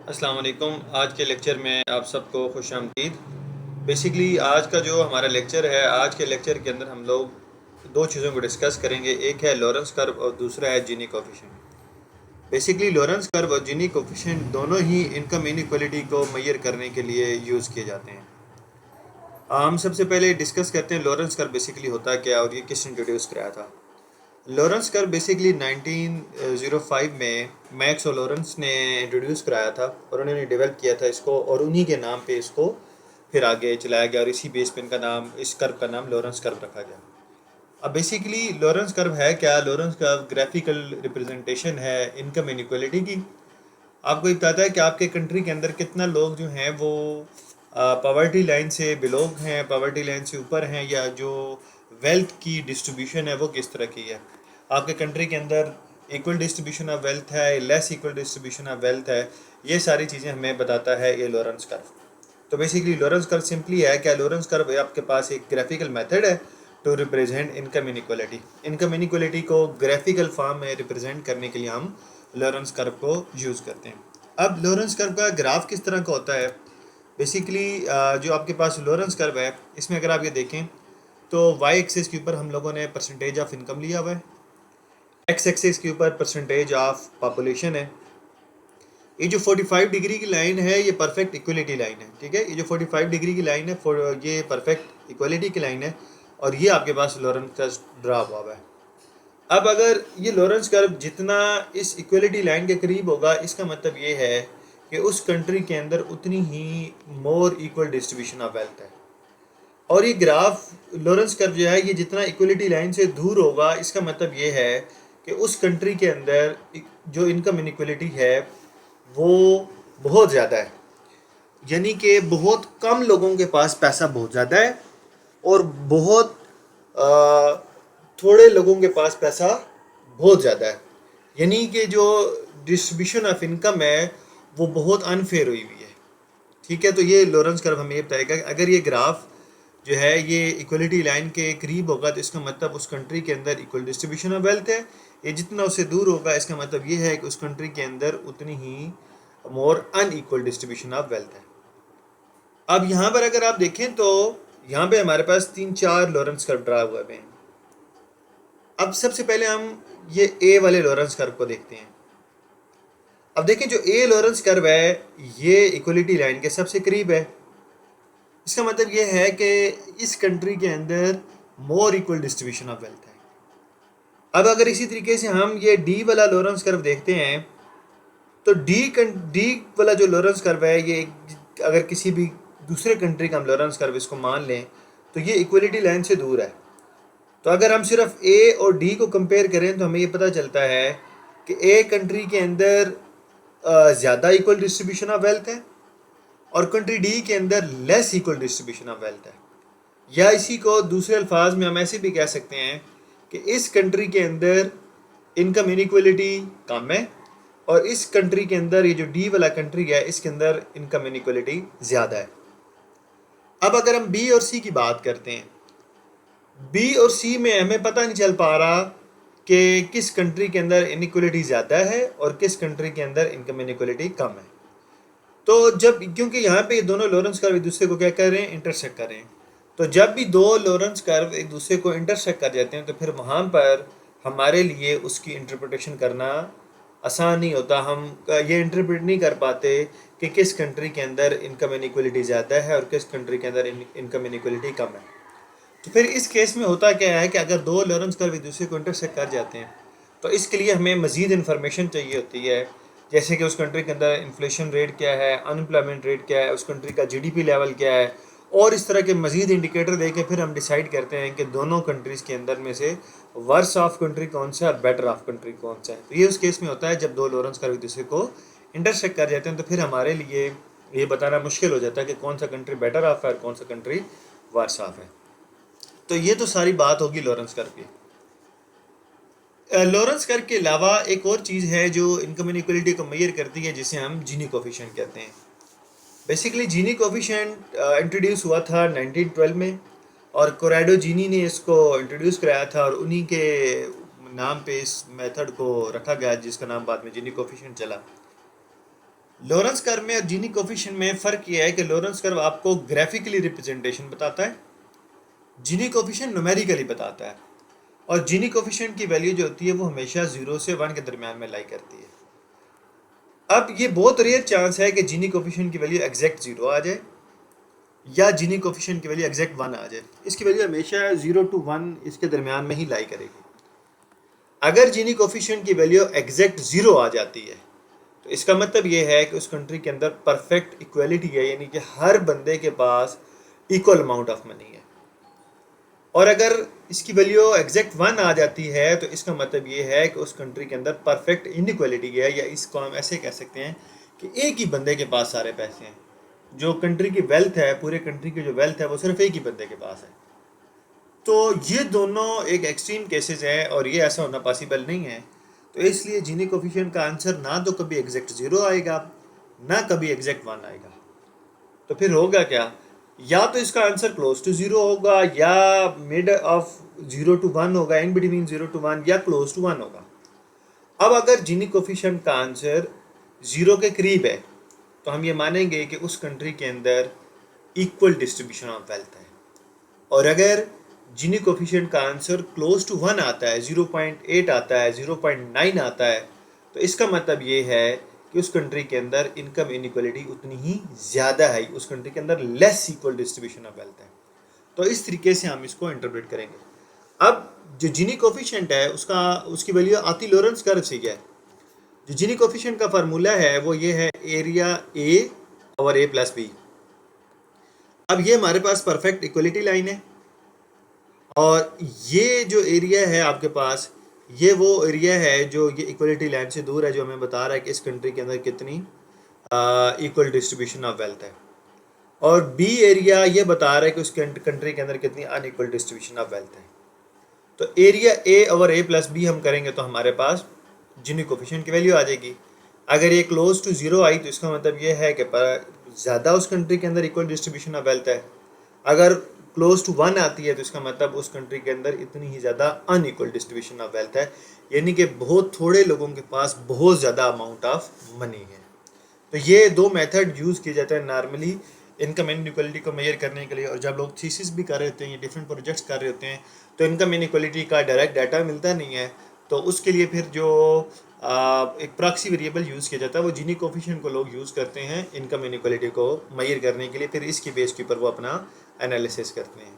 अस्सलाम वालेकुम। आज के लेक्चर में आप सबको खुश आमदीद। बेसिकली आज का जो हमारा लेक्चर है, आज के लेक्चर के अंदर हम लोग दो चीज़ों को डिस्कस करेंगे। एक है लॉरेंस कर्व और दूसरा है जीनी कोफिशिएंट। बेसिकली लॉरेंस कर्व और जीनी कोफिशिएंट दोनों ही इनकम इनइक्वालिटी को मेजर करने के लिए यूज़ किए जाते हैं। हम सबसे पहले डिस्कस करते हैं लॉरेंस कर्व बेसिकली होता क्या और ये किस इंट्रोड्यूस कराया था। लॉरेंस कर्व बेसिकली 1905 में मैक्स और लॉरेंस ने इंट्रोड्यूस कराया था और उन्होंने डेवलप किया था इसको, और उन्हीं के नाम पे इसको फिर आगे चलाया गया और इसी बेस पे इनका नाम, इस कर्व का नाम लॉरेंस कर्व रखा गया। अब बेसिकली लॉरेंस कर्व है क्या? लॉरेंस कर्व ग्राफिकल रिप्रेजेंटेशन है इनकम इनइक्वालिटी की। आपको ये बताता है कि आपके कंट्री के अंदर कितना लोग जो हैं वो पॉवर्टी लाइन से बिलोंग हैं, पॉवर्टी लाइन से ऊपर हैं, या जो वेल्थ की डिस्ट्रीब्यूशन है वो किस तरह की है। आपके कंट्री के अंदर इक्वल डिस्ट्रीब्यूशन ऑफ वेल्थ है, less equal distribution of wealth है, ये सारी चीज़ें हमें बताता है ये लॉरेंस कर्व। तो बेसिकली लॉरेंस कर्व सिंपली है क्या? लॉरेंस कर्व आपके पास एक ग्राफिकल मेथड है to represent income inequality. Income inequality को ग्राफिकल फॉर्म में रिप्रेजेंट करने के लिए हम लॉरेंस कर्व को यूज़ करते हैं। अब लॉरेंस कर्व का ग्राफ किस तरह का होता है? बेसिकली जो आपके पास लॉरेंस कर्व है, इसमें अगर आप ये देखें तो वाई एक्सिस के ऊपर हम लोगों ने परसेंटेज ऑफ इनकम लिया हुआ है, एक्स एक्सिस के ऊपर परसेंटेज ऑफ पॉपुलेशन है। ये जो 45 डिग्री की लाइन है ये परफेक्ट इक्वलिटी लाइन है, ठीक है। ये जो 45 डिग्री की लाइन है ये परफेक्ट इक्वलिटी की लाइन है, और ये आपके पास लॉरेंस कर्व ड्रा हुआ है। अब अगर ये लॉरेंस कर्व जितना इस इक्वलिटी लाइन के करीब होगा, इसका मतलब ये है कि उस कंट्री के अंदर उतनी ही more equal distribution of wealth है। और ये ग्राफ लॉरेंस कर्व जो है ये जितना इक्वलिटी लाइन से दूर होगा, इसका मतलब ये है कि उस कंट्री के अंदर जो इनकम इनइक्वलिटी है वो बहुत ज़्यादा है। यानी कि बहुत कम लोगों के पास पैसा बहुत ज़्यादा है और बहुत थोड़े लोगों के पास पैसा बहुत ज़्यादा है। यानी कि जो डिस्ट्रीब्यूशन ऑफ इनकम है वो बहुत अनफेयर हुई हुई है, ठीक है। तो ये लॉरेंस कर्व हमें ये बताएगा कि अगर ये ग्राफ जो है ये इक्वलिटी लाइन के करीब होगा तो इसका मतलब उस कंट्री के अंदर इक्वल डिस्ट्रीब्यूशन ऑफ वेल्थ है। ये जितना उससे दूर होगा इसका मतलब ये है कि उस कंट्री के अंदर उतनी ही मोर अनइक्वल डिस्ट्रीब्यूशन ऑफ वेल्थ है। अब यहाँ पर अगर आप देखें तो यहाँ पे हमारे पास 3-4 लॉरेंस कर्व ड्रा हुए हैं। अब सबसे पहले हम ये ए वाले लॉरेंस कर्व को देखते हैं। अब देखें जो ए लॉरेंस कर्व है ये इक्वलिटी लाइन के सबसे करीब है। इसका मतलब ये है कि इस कंट्री के अंदर मोर इक्वल डिस्ट्रीब्यूशन ऑफ वेल्थ है। अब अगर इसी तरीके से हम ये डी वाला लॉरेंस कर्व देखते हैं तो डी वाला जो लॉरेंस कर्व है ये अगर किसी भी दूसरे कंट्री का हम लॉरेंस कर्व इसको मान लें तो ये इक्वलिटी लाइन से दूर है। तो अगर हम सिर्फ ए और डी को कंपेयर करें तो हमें ये पता चलता है कि ए कंट्री के अंदर ज़्यादा इक्वल डिस्ट्रीब्यूशन ऑफ वेल्थ है और कंट्री डी के अंदर less equal distribution of wealth है। या इसी को दूसरे अल्फाज में हम ऐसे भी कह सकते हैं कि इस कंट्री के अंदर इनकम इनइक्वलिटी कम है और इस कंट्री के अंदर, ये जो डी वाला कंट्री है, इसके अंदर इनकम इनइक्वलिटी ज़्यादा है। अब अगर हम बी और सी की बात करते हैं, बी और सी में हमें पता नहीं चल पा रहा कि किस कंट्री के अंदर इनइक्वलिटी ज़्यादा है और किस कंट्री के अंदर इनकम इनइक्वलिटी कम है। तो जब, क्योंकि यहाँ पे ये दोनों लॉरेंस कर्व एक दूसरे को क्या कर रहे हैं, इंटरसेक्ट कर रहे हैं, तो जब भी दो लॉरेंस कर्व एक दूसरे को इंटरसेक्ट कर जाते हैं तो फिर वहाँ पर हमारे लिए उसकी इंटरप्रिटेशन करना आसान नहीं होता। हम ये इंटरप्रेट नहीं कर पाते कि किस कंट्री के अंदर इनकम इनइक्वलिटी ज़्यादा है और किस कंट्री के अंदर इनकम इनइक्वलिटी कम है। तो फिर इस केस में होता क्या है कि अगर दो लॉरेंस कर्व एक दूसरे को इंटरसेक्ट कर जाते हैं तो इसके लिए हमें मज़ीद इन्फॉर्मेशन चाहिए होती है, जैसे कि उस कंट्री के अंदर इन्फ्लेशन रेट क्या है, अनएम्प्लॉयमेंट रेट क्या है, उस कंट्री का जीडीपी लेवल क्या है, और इस तरह के मज़ीद इंडिकेटर दे के फिर हम डिसाइड करते हैं कि दोनों कंट्रीज़ के अंदर में से वर्स ऑफ कंट्री कौन सा है और बेटर ऑफ कंट्री कौन सा है। तो ये उस केस में होता है जब दो लॉरेंस कर्व एक दूसरे को इंटरसेक्ट कर जाते हैं, तो फिर हमारे लिए ये बताना मुश्किल हो जाता है कि कौन सा कंट्री बेटर ऑफ है और कौन सा कंट्री वर्स ऑफ है। तो ये तो सारी बात होगी लॉरेंस कर्व की। लॉरेंस कर्व के अलावा एक और चीज़ है जो इनकम इनइक्वलिटी को मेजर करती है, जिसे हम जीनी कोफिशिएंट कहते हैं। बेसिकली जीनी कोफिशिएंट इंट्रोड्यूस हुआ था 1912 में, और कोराडो जीनी ने इसको इंट्रोड्यूस कराया था और उन्हीं के नाम पे इस मेथड को रखा गया जिसका नाम बाद में जीनी कोफिशिएंट चला। लॉरेंस कर्व में और जीनी कोफिशिएंट में फ़र्क यह है कि लॉरेंस कर्व आपको ग्राफिकली रिप्रेजेंटेशन बताता है, जीनी कोफिशिएंट न्यूमेरिकली बताता है। और जीनी कोफिशिएंट की वैल्यू जो होती है वो हमेशा 0 से 1 के दरमियान में लाई करती है। अब ये बहुत रेयर चांस है कि जीनी कोफिशिएंट की वैल्यू एग्जैक्ट 0 आ जाए या जीनी कोफिशिएंट की वैल्यू एग्जैक्ट 1 आ जाए। इसकी वैल्यू हमेशा 0 to 1 इसके दरमियान में ही लाई करेगी। अगर जीनी कोफिशिएंट की वैल्यू एग्जैक्ट 0 आ जाती है तो इसका मतलब ये है कि उस कंट्री के अंदर परफेक्ट इक्वलिटी है, यानी कि हर बंदे के पास इक्वल अमाउंट ऑफ मनी है। और अगर इसकी वैल्यू एग्जैक्ट 1 आ जाती है तो इसका मतलब ये है कि उस कंट्री के अंदर परफेक्ट इनइक्वलिटी है, या इसको हम ऐसे कह सकते हैं कि एक ही बंदे के पास सारे पैसे हैं। जो कंट्री की वेल्थ है, पूरे कंट्री की जो वेल्थ है वो सिर्फ एक ही बंदे के पास है। तो ये दोनों एक एक्सट्रीम केसेस हैं और ये ऐसा होना पॉसिबल नहीं है। तो इसलिए जीनी कोफिशिएंट का आंसर ना तो कभी एग्जैक्ट 0 आएगा ना कभी एग्जैक्ट 1 आएगा। तो फिर होगा क्या? या तो इसका आंसर क्लोज टू 0 होगा या मिड ऑफ 0 to 1 होगा, इन बिटवीन 0 to 1 या क्लोज टू 1 होगा। अब अगर जीनी कोफिशिएंट का आंसर 0 के करीब है तो हम ये मानेंगे कि उस कंट्री के अंदर इक्वल डिस्ट्रीब्यूशन ऑफ वेल्थ है। और अगर जीनी कोफिशिएंट का आंसर क्लोज टू 1 आता है, 0.8 आता है, 0.9 आता है, तो इसका मतलब ये है कि उस कंट्री के अंदर इनकम इनइक्वलिटी उतनी ही ज़्यादा है, उस कंट्री के अंदर less equal distribution of wealth है। तो इस तरीके से हम इसको इंटरप्रेट करेंगे। अब जो जीनी कोफिशिएंट है उसकी वैल्यू आती लॉरेंस कर्व से है। जो जीनी कोफिशिएंट का फार्मूला है वो ये है एरिया ए और ए प्लस बी। अब ये हमारे पास परफेक्ट इक्वलिटी लाइन है और ये जो एरिया है आपके पास, ये वो एरिया है जो ये इक्वलिटी लाइन से दूर है, जो हमें बता रहा है कि इस कंट्री के अंदर कितनी इक्वल डिस्ट्रीब्यूशन ऑफ वेल्थ है। और बी एरिया ये बता रहा है कि उस कंट्री के अंदर कितनी अनइक्वल डिस्ट्रीब्यूशन ऑफ वेल्थ है। तो एरिया ए और ए प्लस बी हम करेंगे तो हमारे पास जीनी कोफिशिएंट की वैल्यू आ जाएगी। अगर ये क्लोज टू 0 आई तो इसका मतलब ये है कि ज़्यादा उस कंट्री के अंदर इक्वल डिस्ट्रीब्यूशन ऑफ वेल्थ है। अगर क्लोज टू 1 आती है तो इसका मतलब उस कंट्री के अंदर इतनी ही ज़्यादा अनइक्वल डिस्ट्रीब्यूशन ऑफ वेल्थ है, यानी कि बहुत थोड़े लोगों के पास बहुत ज़्यादा अमाउंट ऑफ मनी है। तो ये दो मेथड यूज़ किए जाते हैं नॉर्मली इनकम इनइक्वलिटी को मेजर करने के लिए। और जब लोग थीसिस भी कर रहे होते हैं या डिफरेंट प्रोजेक्ट्स कर रहे होते हैं तो इनकम इनइक्वलिटी का डायरेक्ट डाटा मिलता नहीं है, तो उसके लिए फिर जो एक प्रॉक्सी वेरिएबल यूज़ किया जाता है वो जीनी कोफिशिएंट को लोग यूज़ करते हैं इनकम इनइक्वलिटी को मेजर करने के लिए। फिर इसकी बेस के ऊपर वो अपना एनालिसिस करते हैं।